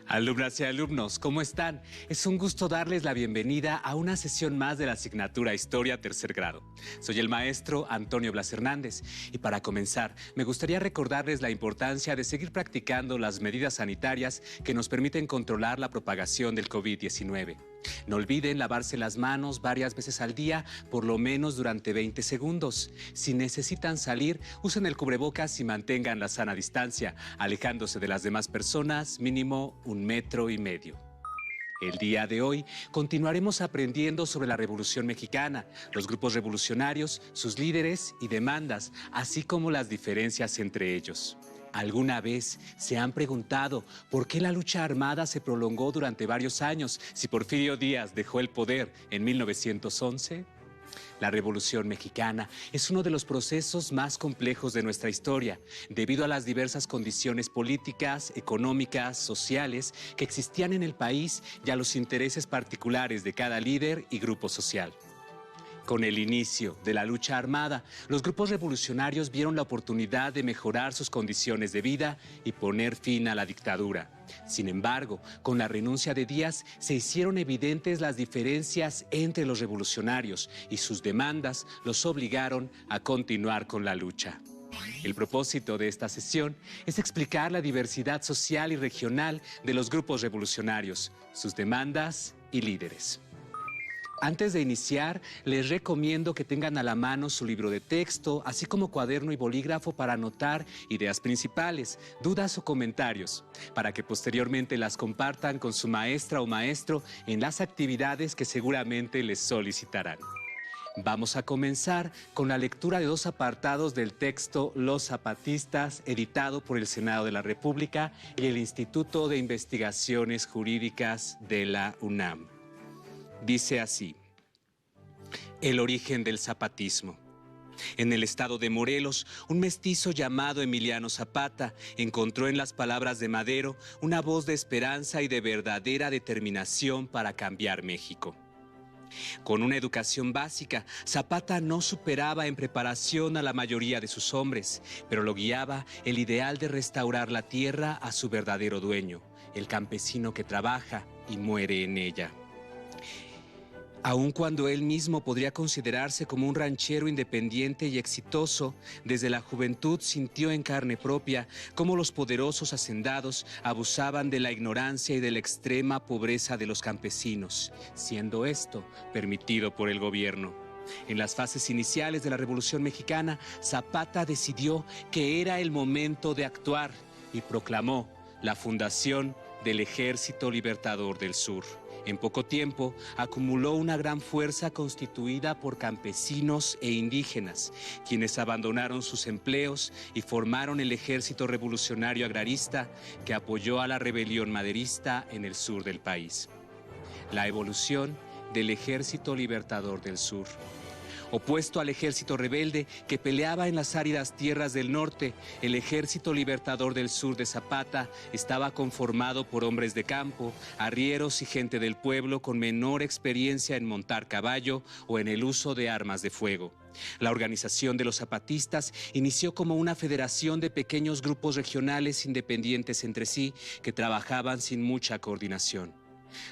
Alumnas y alumnos, ¿cómo están? Es un gusto darles la bienvenida a una sesión más de la asignatura Historia Tercer Grado. Soy el maestro Antonio Blas Hernández y para comenzar me gustaría recordarles la importancia de seguir practicando las medidas sanitarias que nos permiten controlar la propagación del COVID-19. No olviden lavarse las manos varias veces al día, por lo menos durante 20 segundos. Si necesitan salir, usen el cubrebocas y mantengan la sana distancia, alejándose de las demás personas mínimo 1,5 metros. El día de hoy continuaremos aprendiendo sobre la Revolución Mexicana, los grupos revolucionarios, sus líderes y demandas, así como las diferencias entre ellos. ¿Alguna vez se han preguntado por qué la lucha armada se prolongó durante varios años si Porfirio Díaz dejó el poder en 1911? La Revolución Mexicana es uno de los procesos más complejos de nuestra historia, debido a las diversas condiciones políticas, económicas, sociales que existían en el país y a los intereses particulares de cada líder y grupo social. Con el inicio de la lucha armada, los grupos revolucionarios vieron la oportunidad de mejorar sus condiciones de vida y poner fin a la dictadura. Sin embargo, con la renuncia de Díaz se hicieron evidentes las diferencias entre los revolucionarios y sus demandas los obligaron a continuar con la lucha. El propósito de esta sesión es explicar la diversidad social y regional de los grupos revolucionarios, sus demandas y líderes. Antes de iniciar, les recomiendo que tengan a la mano su libro de texto, así como cuaderno y bolígrafo para anotar ideas principales, dudas o comentarios, para que posteriormente las compartan con su maestra o maestro en las actividades que seguramente les solicitarán. Vamos a comenzar con la lectura de 2 apartados del texto Los Zapatistas, editado por el Senado de la República y el Instituto de Investigaciones Jurídicas de la UNAM. Dice así: el origen del zapatismo. En el estado de Morelos, un mestizo llamado Emiliano Zapata encontró en las palabras de Madero una voz de esperanza y de verdadera determinación para cambiar México. Con una educación básica, Zapata no superaba en preparación a la mayoría de sus hombres, pero lo guiaba el ideal de restaurar la tierra a su verdadero dueño, el campesino que trabaja y muere en ella. Aun cuando él mismo podría considerarse como un ranchero independiente y exitoso, desde la juventud sintió en carne propia cómo los poderosos hacendados abusaban de la ignorancia y de la extrema pobreza de los campesinos, siendo esto permitido por el gobierno. En las fases iniciales de la Revolución Mexicana, Zapata decidió que era el momento de actuar y proclamó la fundación del Ejército Libertador del Sur. En poco tiempo, acumuló una gran fuerza constituida por campesinos e indígenas, quienes abandonaron sus empleos y formaron el Ejército Revolucionario Agrarista que apoyó a la rebelión maderista en el sur del país. La evolución del Ejército Libertador del Sur. Opuesto al ejército rebelde que peleaba en las áridas tierras del norte, el Ejército Libertador del Sur de Zapata estaba conformado por hombres de campo, arrieros y gente del pueblo con menor experiencia en montar caballo o en el uso de armas de fuego. La organización de los zapatistas inició como una federación de pequeños grupos regionales independientes entre sí que trabajaban sin mucha coordinación.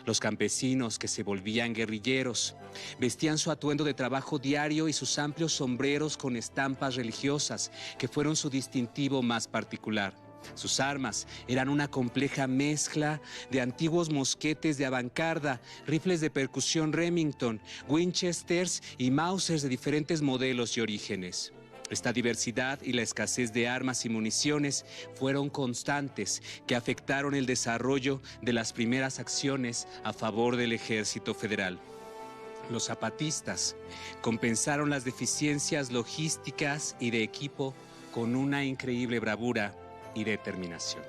Los campesinos, que se volvían guerrilleros, vestían su atuendo de trabajo diario y sus amplios sombreros con estampas religiosas, que fueron su distintivo más particular. Sus armas eran una compleja mezcla de antiguos mosquetes de avancarda, rifles de percusión Remington, Winchesters y Mausers de diferentes modelos y orígenes. Esta diversidad y la escasez de armas y municiones fueron constantes que afectaron el desarrollo de las primeras acciones a favor del Ejército Federal. Los zapatistas compensaron las deficiencias logísticas y de equipo con una increíble bravura y determinación.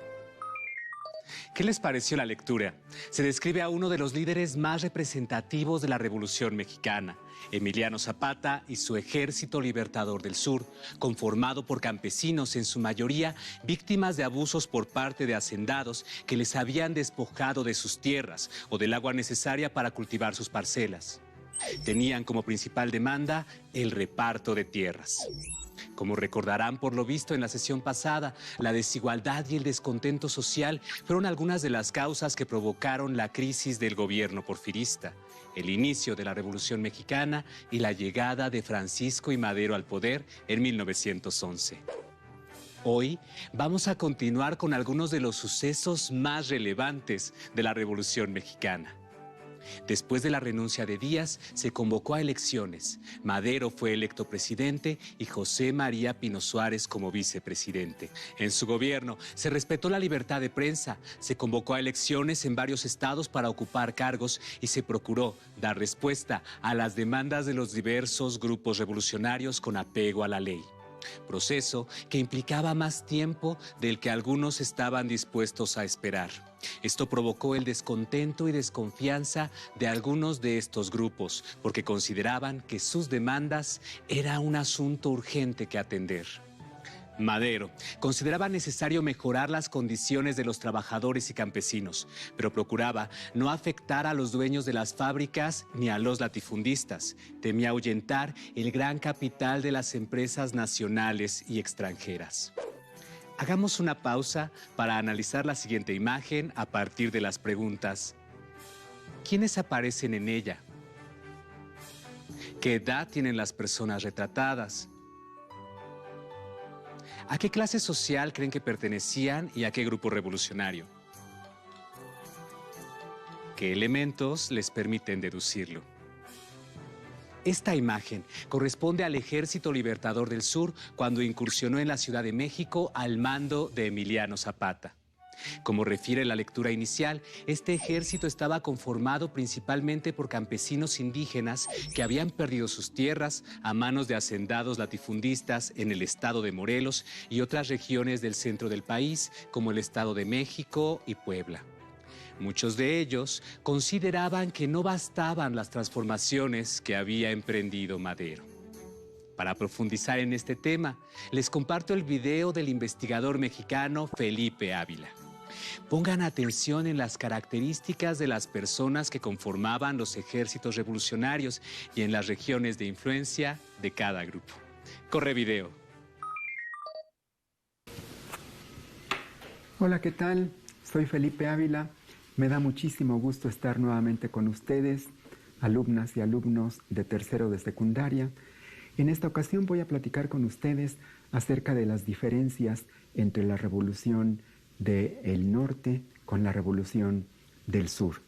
¿Qué les pareció la lectura? Se describe a uno de los líderes más representativos de la Revolución Mexicana, Emiliano Zapata y su Ejército Libertador del Sur, conformado por campesinos, en su mayoría víctimas de abusos por parte de hacendados que les habían despojado de sus tierras o del agua necesaria para cultivar sus parcelas. Tenían como principal demanda el reparto de tierras. Como recordarán por lo visto en la sesión pasada, la desigualdad y el descontento social fueron algunas de las causas que provocaron la crisis del gobierno porfirista, el inicio de la Revolución Mexicana y la llegada de Francisco I. Madero al poder en 1911. Hoy vamos a continuar con algunos de los sucesos más relevantes de la Revolución Mexicana. Después de la renuncia de Díaz, se convocó a elecciones. Madero fue electo presidente y José María Pino Suárez como vicepresidente. En su gobierno se respetó la libertad de prensa, se convocó a elecciones en varios estados para ocupar cargos y se procuró dar respuesta a las demandas de los diversos grupos revolucionarios con apego a la ley. Proceso que implicaba más tiempo del que algunos estaban dispuestos a esperar. Esto provocó el descontento y desconfianza de algunos de estos grupos, porque consideraban que sus demandas era un asunto urgente que atender. Madero consideraba necesario mejorar las condiciones de los trabajadores y campesinos, pero procuraba no afectar a los dueños de las fábricas ni a los latifundistas. Temía ahuyentar el gran capital de las empresas nacionales y extranjeras. Hagamos una pausa para analizar la siguiente imagen a partir de las preguntas. ¿Quiénes aparecen en ella? ¿Qué edad tienen las personas retratadas? ¿A qué clase social creen que pertenecían y a qué grupo revolucionario? ¿Qué elementos les permiten deducirlo? Esta imagen corresponde al Ejército Libertador del Sur cuando incursionó en la Ciudad de México al mando de Emiliano Zapata. Como refiere la lectura inicial, este ejército estaba conformado principalmente por campesinos indígenas que habían perdido sus tierras a manos de hacendados latifundistas en el estado de Morelos y otras regiones del centro del país, como el Estado de México y Puebla. Muchos de ellos consideraban que no bastaban las transformaciones que había emprendido Madero. Para profundizar en este tema, les comparto el video del investigador mexicano Felipe Ávila. Pongan atención en las características de las personas que conformaban los ejércitos revolucionarios y en las regiones de influencia de cada grupo. Corre video. Hola, ¿qué tal? Soy Felipe Ávila. Me da muchísimo gusto estar nuevamente con ustedes, alumnas y alumnos de tercero de secundaria. En esta ocasión voy a platicar con ustedes acerca de las diferencias entre la Revolución del Norte con la Revolución del Sur.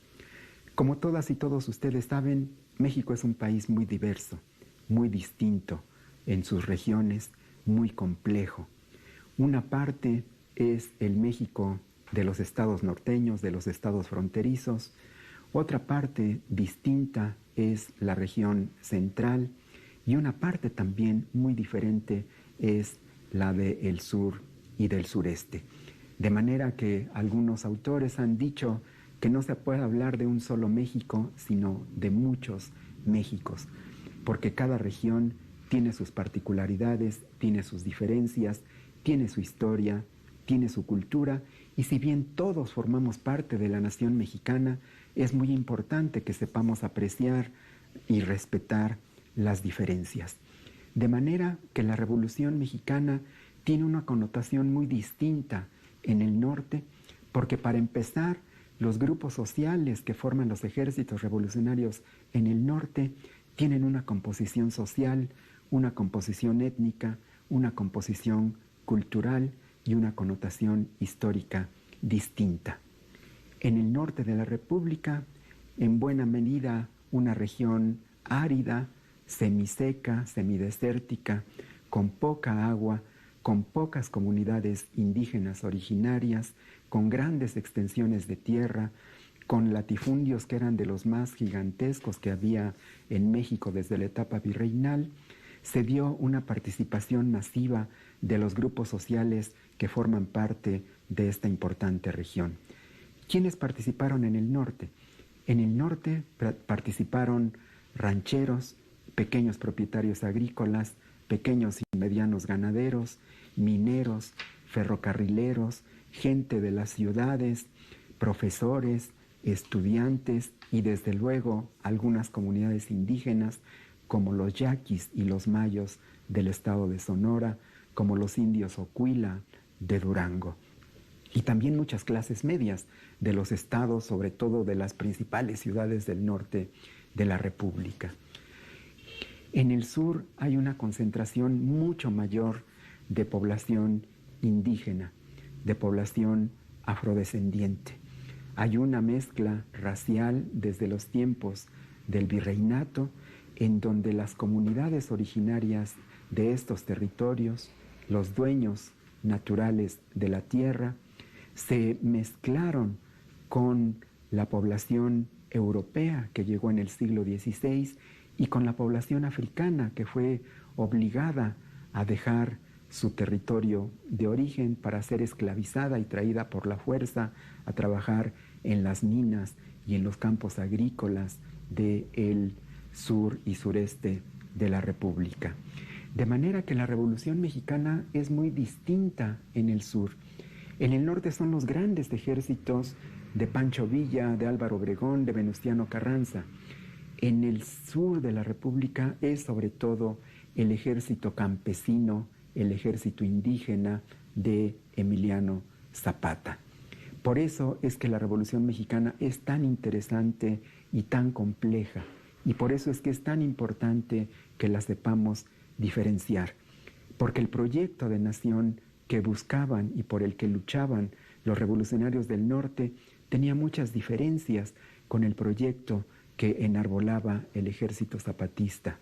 Como todas y todos ustedes saben, México es un país muy diverso, muy distinto en sus regiones, muy complejo. Una parte es el México de los estados norteños, de los estados fronterizos. Otra parte distinta es la región central y una parte también muy diferente es la del sur y del sureste. De manera que algunos autores han dicho que no se puede hablar de un solo México, sino de muchos Méxicos, porque cada región tiene sus particularidades, tiene sus diferencias, tiene su historia, tiene su cultura, y si bien todos formamos parte de la nación mexicana, es muy importante que sepamos apreciar y respetar las diferencias. De manera que la Revolución Mexicana tiene una connotación muy distinta en el norte, porque para empezar, los grupos sociales que forman los ejércitos revolucionarios en el norte tienen una composición social, una composición étnica, una composición cultural y una connotación histórica distinta. En el norte de la República, en buena medida una región árida, semiseca, semidesértica, con poca agua, con pocas comunidades indígenas originarias, con grandes extensiones de tierra, con latifundios que eran de los más gigantescos que había en México desde la etapa virreinal, se dio una participación masiva de los grupos sociales que forman parte de esta importante región. ¿Quiénes participaron en el norte? En el norte participaron rancheros, pequeños propietarios agrícolas, pequeños y medianos ganaderos, mineros, ferrocarrileros, gente de las ciudades, profesores, estudiantes y desde luego algunas comunidades indígenas, como los yaquis y los mayos del estado de Sonora, como los indios Oquila de Durango. Y también muchas clases medias de los estados, sobre todo de las principales ciudades del norte de la República. En el sur hay una concentración mucho mayor de población indígena, de población afrodescendiente. Hay una mezcla racial desde los tiempos del virreinato, en donde las comunidades originarias de estos territorios, los dueños naturales de la tierra, se mezclaron con la población europea que llegó en el siglo XVI y con la población africana que fue obligada a dejar su territorio de origen para ser esclavizada y traída por la fuerza a trabajar en las minas y en los campos agrícolas del sur y sureste de la República. De manera que la Revolución Mexicana es muy distinta en el sur. En el norte son los grandes ejércitos de Pancho Villa, de Álvaro Obregón, de Venustiano Carranza. En el sur de la República es sobre todo el ejército campesino, el ejército indígena de Emiliano Zapata. Por eso es que la Revolución Mexicana es tan interesante y tan compleja, y por eso es que es tan importante que la sepamos diferenciar, porque el proyecto de nación que buscaban y por el que luchaban los revolucionarios del norte tenía muchas diferencias con el proyecto que enarbolaba el ejército zapatista.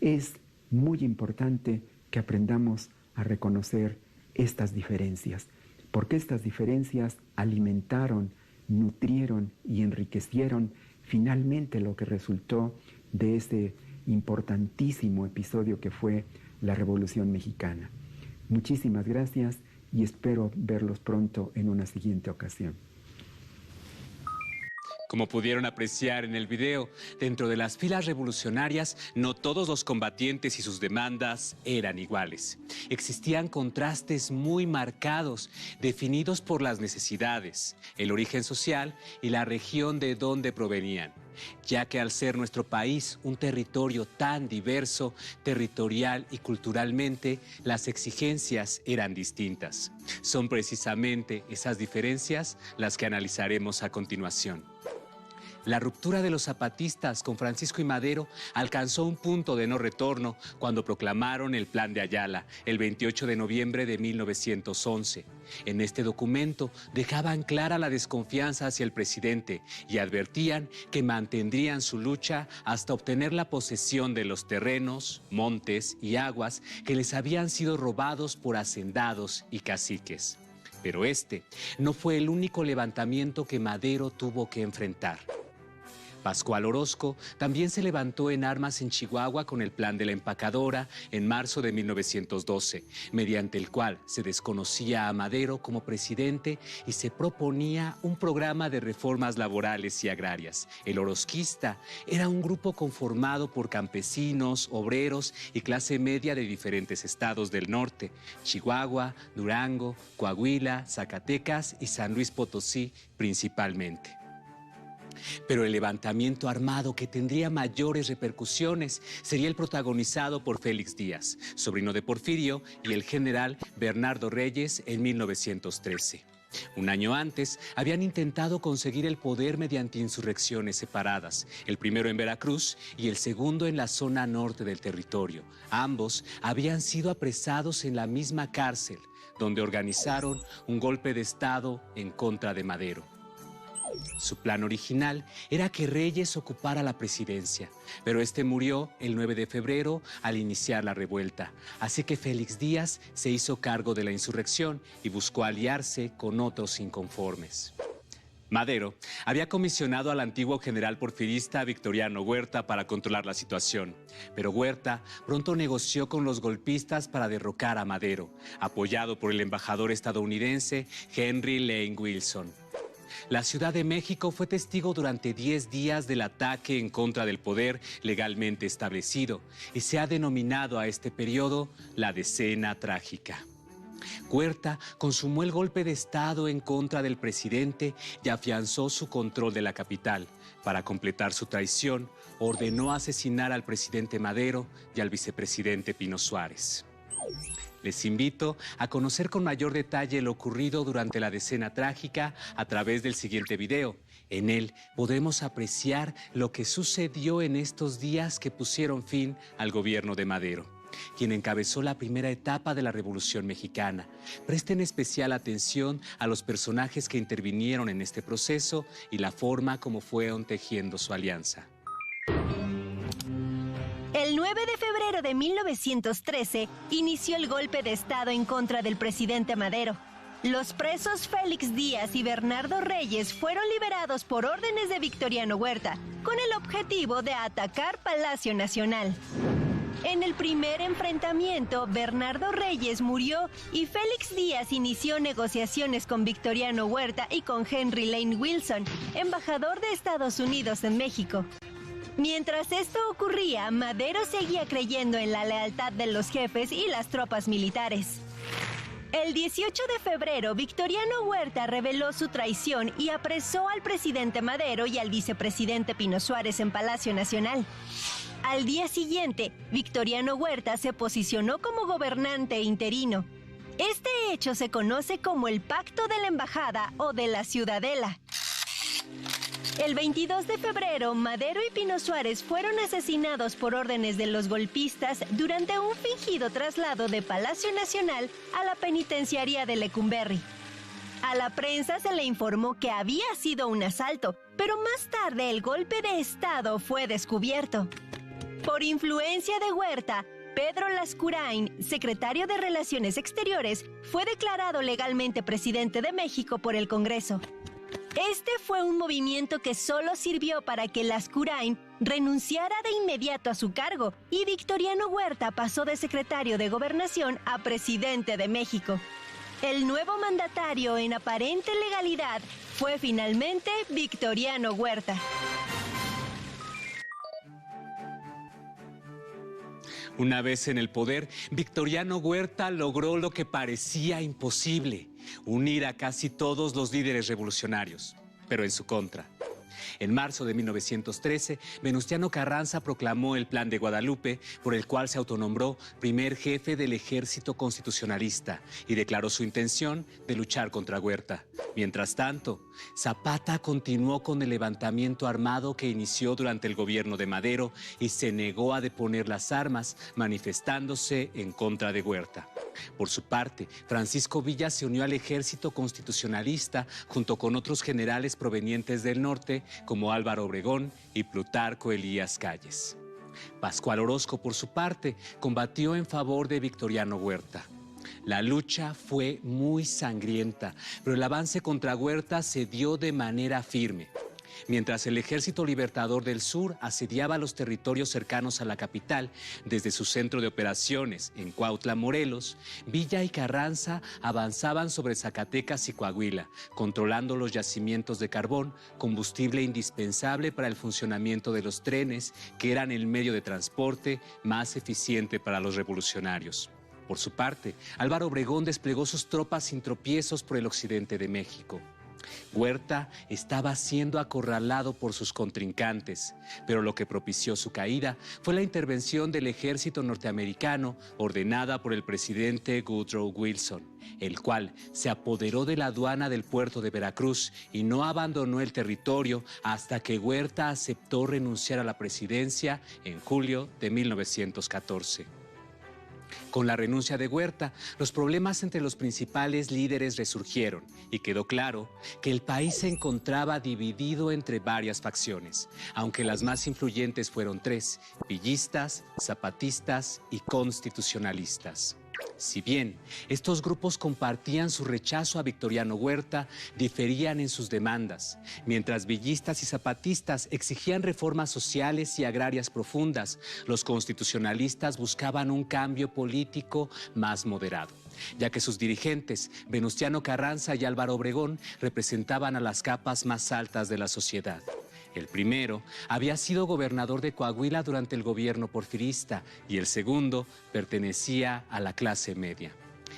Es muy importante que aprendamos a reconocer estas diferencias, porque estas diferencias alimentaron, nutrieron y enriquecieron finalmente lo que resultó de ese importantísimo episodio que fue la Revolución Mexicana. Muchísimas gracias y espero verlos pronto en una siguiente ocasión. Como pudieron apreciar en el video, dentro de las filas revolucionarias no todos los combatientes y sus demandas eran iguales. Existían contrastes muy marcados, definidos por las necesidades, el origen social y la región de donde provenían, ya que al ser nuestro país un territorio tan diverso, territorial y culturalmente, las exigencias eran distintas. Son precisamente esas diferencias las que analizaremos a continuación. La ruptura de los zapatistas con Francisco y Madero alcanzó un punto de no retorno cuando proclamaron el Plan de Ayala el 28 de noviembre de 1911. En este documento dejaban clara la desconfianza hacia el presidente y advertían que mantendrían su lucha hasta obtener la posesión de los terrenos, montes y aguas que les habían sido robados por hacendados y caciques. Pero este no fue el único levantamiento que Madero tuvo que enfrentar. Pascual Orozco también se levantó en armas en Chihuahua con el Plan de la Empacadora en marzo de 1912, mediante el cual se desconocía a Madero como presidente y se proponía un programa de reformas laborales y agrarias. El orozquista era un grupo conformado por campesinos, obreros y clase media de diferentes estados del norte: Chihuahua, Durango, Coahuila, Zacatecas y San Luis Potosí principalmente. Pero el levantamiento armado que tendría mayores repercusiones sería el protagonizado por Félix Díaz, sobrino de Porfirio, y el general Bernardo Reyes en 1913. Un año antes, habían intentado conseguir el poder mediante insurrecciones separadas, el primero en Veracruz y el segundo en la zona norte del territorio. Ambos habían sido apresados en la misma cárcel, donde organizaron un golpe de Estado en contra de Madero. Su plan original era que Reyes ocupara la presidencia, pero este murió el 9 de febrero al iniciar la revuelta, así que Félix Díaz se hizo cargo de la insurrección y buscó aliarse con otros inconformes. Madero había comisionado al antiguo general porfirista Victoriano Huerta para controlar la situación, pero Huerta pronto negoció con los golpistas para derrocar a Madero, apoyado por el embajador estadounidense Henry Lane Wilson. La Ciudad de México fue testigo durante 10 días del ataque en contra del poder legalmente establecido y se ha denominado a este periodo la Decena Trágica. Huerta consumó el golpe de Estado en contra del presidente y afianzó su control de la capital, Para completar su traición, ordenó asesinar al presidente Madero y al vicepresidente Pino Suárez. Les invito a conocer con mayor detalle lo ocurrido durante la decena trágica a través del siguiente video. En él podremos apreciar lo que sucedió en estos días que pusieron fin al gobierno de Madero, quien encabezó la primera etapa de la Revolución Mexicana. Presten especial atención a los personajes que intervinieron en este proceso y la forma como fueron tejiendo su alianza. El 9 de febrero de 1913 inició el golpe de Estado en contra del presidente Madero. Los presos Félix Díaz y Bernardo Reyes fueron liberados por órdenes de Victoriano Huerta, con el objetivo de atacar Palacio Nacional. En el primer enfrentamiento, Bernardo Reyes murió y Félix Díaz inició negociaciones con Victoriano Huerta y con Henry Lane Wilson, embajador de Estados Unidos en México. Mientras esto ocurría, Madero seguía creyendo en la lealtad de los jefes y las tropas militares. El 18 de febrero, Victoriano Huerta reveló su traición y apresó al presidente Madero y al vicepresidente Pino Suárez en Palacio Nacional. Al día siguiente, Victoriano Huerta se posicionó como gobernante interino. Este hecho se conoce como el Pacto de la Embajada o de la Ciudadela. El 22 de febrero, Madero y Pino Suárez fueron asesinados por órdenes de los golpistas durante un fingido traslado de Palacio Nacional a la penitenciaría de Lecumberri. A la prensa se le informó que había sido un asalto, pero más tarde el golpe de Estado fue descubierto. Por influencia de Huerta, Pedro Lascurain, secretario de Relaciones Exteriores, fue declarado legalmente presidente de México por el Congreso. Este fue un movimiento que solo sirvió para que Lascurain renunciara de inmediato a su cargo y Victoriano Huerta pasó de secretario de Gobernación a presidente de México. El nuevo mandatario en aparente legalidad fue finalmente Victoriano Huerta. Una vez en el poder, Victoriano Huerta logró lo que parecía imposible: unir a casi todos los líderes revolucionarios, pero en su contra. En marzo de 1913, Venustiano Carranza proclamó el Plan de Guadalupe, por el cual se autonombró primer jefe del ejército constitucionalista y declaró su intención de luchar contra Huerta. Mientras tanto, Zapata continuó con el levantamiento armado que inició durante el gobierno de Madero y se negó a deponer las armas, manifestándose en contra de Huerta. Por su parte, Francisco Villa se unió al ejército constitucionalista junto con otros generales provenientes del norte como Álvaro Obregón y Plutarco Elías Calles. Pascual Orozco, por su parte, combatió en favor de Victoriano Huerta. La lucha fue muy sangrienta, pero el avance contra Huerta se dio de manera firme. Mientras el Ejército Libertador del Sur asediaba los territorios cercanos a la capital desde su centro de operaciones en Cuautla, Morelos, Villa y Carranza avanzaban sobre Zacatecas y Coahuila, controlando los yacimientos de carbón, combustible indispensable para el funcionamiento de los trenes, que eran el medio de transporte más eficiente para los revolucionarios. Por su parte, Álvaro Obregón desplegó sus tropas sin tropiezos por el occidente de México. Huerta estaba siendo acorralado por sus contrincantes, pero lo que propició su caída fue la intervención del ejército norteamericano ordenada por el presidente Woodrow Wilson, el cual se apoderó de la aduana del puerto de Veracruz y no abandonó el territorio hasta que Huerta aceptó renunciar a la presidencia en julio de 1914. Con la renuncia de Huerta, los problemas entre los principales líderes resurgieron y quedó claro que el país se encontraba dividido entre varias facciones, aunque las más influyentes fueron tres: villistas, zapatistas y constitucionalistas. Si bien estos grupos compartían su rechazo a Victoriano Huerta, diferían en sus demandas. Mientras villistas y zapatistas exigían reformas sociales y agrarias profundas, los constitucionalistas buscaban un cambio político más moderado, ya que sus dirigentes, Venustiano Carranza y Álvaro Obregón, representaban a las capas más altas de la sociedad. El primero había sido gobernador de Coahuila durante el gobierno porfirista y el segundo pertenecía a la clase media.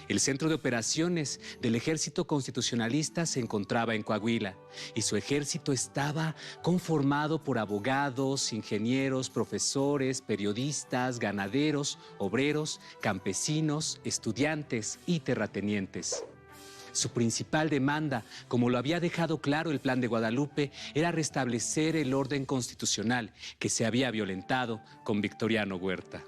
El centro de operaciones del ejército constitucionalista se encontraba en Coahuila y su ejército estaba conformado por abogados, ingenieros, profesores, periodistas, ganaderos, obreros, campesinos, estudiantes y terratenientes. Su principal demanda, como lo había dejado claro el Plan de Guadalupe, era restablecer el orden constitucional que se había violentado con Victoriano Huerta.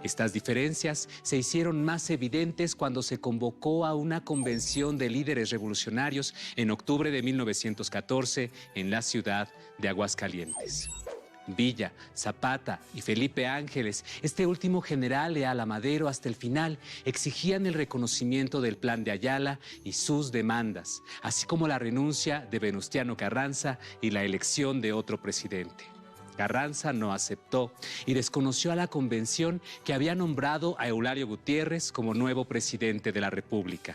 Estas diferencias se hicieron más evidentes cuando se convocó a una convención de líderes revolucionarios en octubre de 1914 en la ciudad de Aguascalientes. Villa, Zapata y Felipe Ángeles, este último general leal a Madero hasta el final, exigían el reconocimiento del Plan de Ayala y sus demandas, así como la renuncia de Venustiano Carranza y la elección de otro presidente. Carranza no aceptó y desconoció a la convención que había nombrado a Eulalio Gutiérrez como nuevo presidente de la República.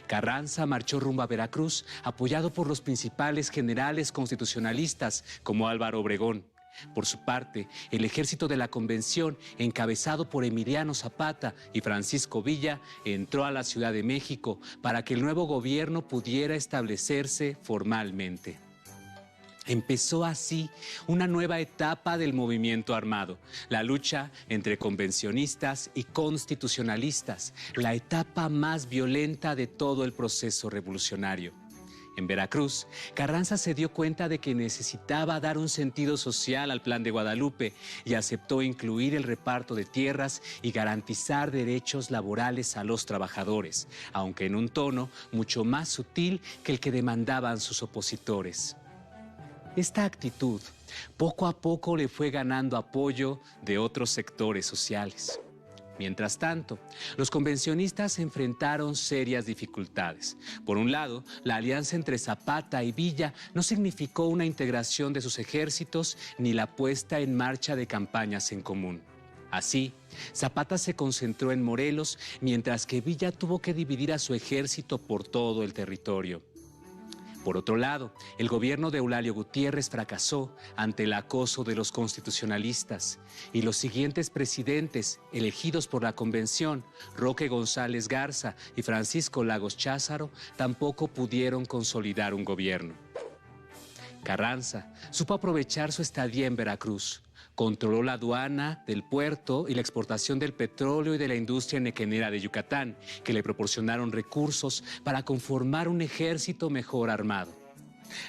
Carranza marchó rumbo a Veracruz, apoyado por los principales generales constitucionalistas como Álvaro Obregón. Por su parte, el ejército de la convención, encabezado por Emiliano Zapata y Francisco Villa, entró a la Ciudad de México para que el nuevo gobierno pudiera establecerse formalmente. Empezó así una nueva etapa del movimiento armado, la lucha entre convencionistas y constitucionalistas, la etapa más violenta de todo el proceso revolucionario. En Veracruz, Carranza se dio cuenta de que necesitaba dar un sentido social al Plan de Guadalupe y aceptó incluir el reparto de tierras y garantizar derechos laborales a los trabajadores, aunque en un tono mucho más sutil que el que demandaban sus opositores. Esta actitud poco a poco le fue ganando apoyo de otros sectores sociales. Mientras tanto, los convencionistas enfrentaron serias dificultades. Por un lado, la alianza entre Zapata y Villa no significó una integración de sus ejércitos ni la puesta en marcha de campañas en común. Así, Zapata se concentró en Morelos, mientras que Villa tuvo que dividir a su ejército por todo el territorio. Por otro lado, el gobierno de Eulalio Gutiérrez fracasó ante el acoso de los constitucionalistas y los siguientes presidentes elegidos por la convención, Roque González Garza y Francisco Lagos Cházaro, tampoco pudieron consolidar un gobierno. Carranza supo aprovechar su estadía en Veracruz. Controló la aduana del puerto y la exportación del petróleo y de la industria nequenera de Yucatán, que le proporcionaron recursos para conformar un ejército mejor armado.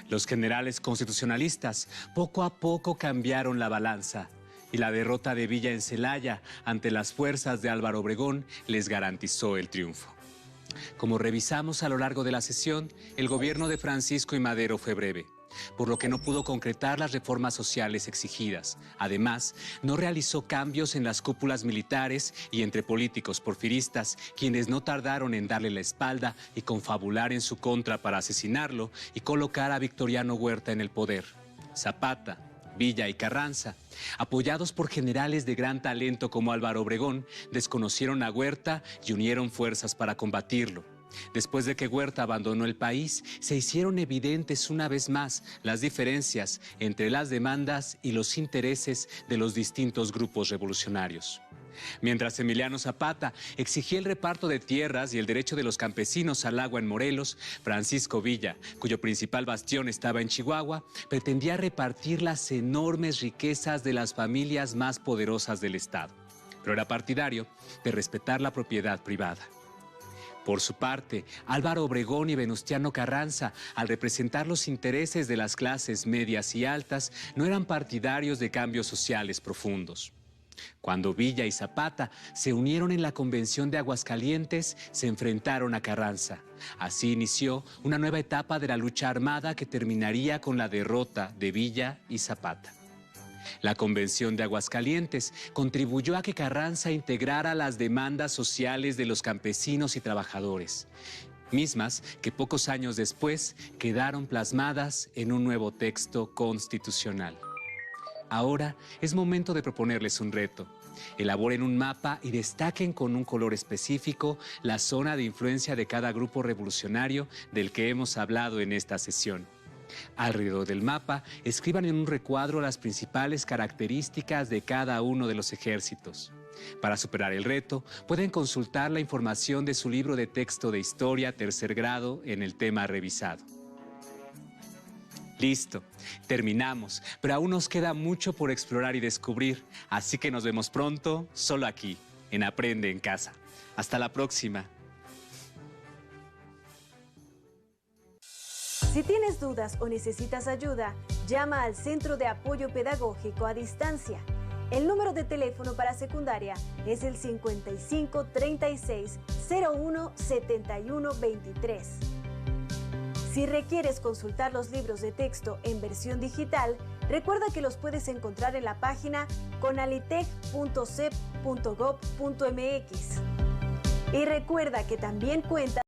Los generales constitucionalistas poco a poco cambiaron la balanza y la derrota de Villa en Celaya ante las fuerzas de Álvaro Obregón les garantizó el triunfo. Como revisamos a lo largo de la sesión, el gobierno de Francisco I. Madero fue breve, por lo que no pudo concretar las reformas sociales exigidas. Además, no realizó cambios en las cúpulas militares y entre políticos porfiristas, quienes no tardaron en darle la espalda y confabular en su contra para asesinarlo y colocar a Victoriano Huerta en el poder. Zapata, Villa y Carranza, apoyados por generales de gran talento como Álvaro Obregón, desconocieron a Huerta y unieron fuerzas para combatirlo. Después de que Huerta abandonó el país, se hicieron evidentes una vez más las diferencias entre las demandas y los intereses de los distintos grupos revolucionarios. Mientras Emiliano Zapata exigía el reparto de tierras y el derecho de los campesinos al agua en Morelos, Francisco Villa, cuyo principal bastión estaba en Chihuahua, pretendía repartir las enormes riquezas de las familias más poderosas del estado, pero era partidario de respetar la propiedad privada. Por su parte, Álvaro Obregón y Venustiano Carranza, al representar los intereses de las clases medias y altas, no eran partidarios de cambios sociales profundos. Cuando Villa y Zapata se unieron en la Convención de Aguascalientes, se enfrentaron a Carranza. Así inició una nueva etapa de la lucha armada que terminaría con la derrota de Villa y Zapata. La Convención de Aguascalientes contribuyó a que Carranza integrara las demandas sociales de los campesinos y trabajadores, mismas que pocos años después quedaron plasmadas en un nuevo texto constitucional. Ahora es momento de proponerles un reto. Elaboren un mapa y destaquen con un color específico la zona de influencia de cada grupo revolucionario del que hemos hablado en esta sesión. Alrededor del mapa, escriban en un recuadro las principales características de cada uno de los ejércitos. Para superar el reto, pueden consultar la información de su libro de texto de historia tercer grado en el tema revisado. Listo, terminamos, pero aún nos queda mucho por explorar y descubrir, así que nos vemos pronto, solo aquí, en Aprende en Casa. Hasta la próxima. Si tienes dudas o necesitas ayuda, llama al Centro de Apoyo Pedagógico a Distancia. El número de teléfono para secundaria es el 55 36 01 71 23. Si requieres consultar los libros de texto en versión digital, recuerda que los puedes encontrar en la página conalitec.cep.gov.mx. Y recuerda que también cuenta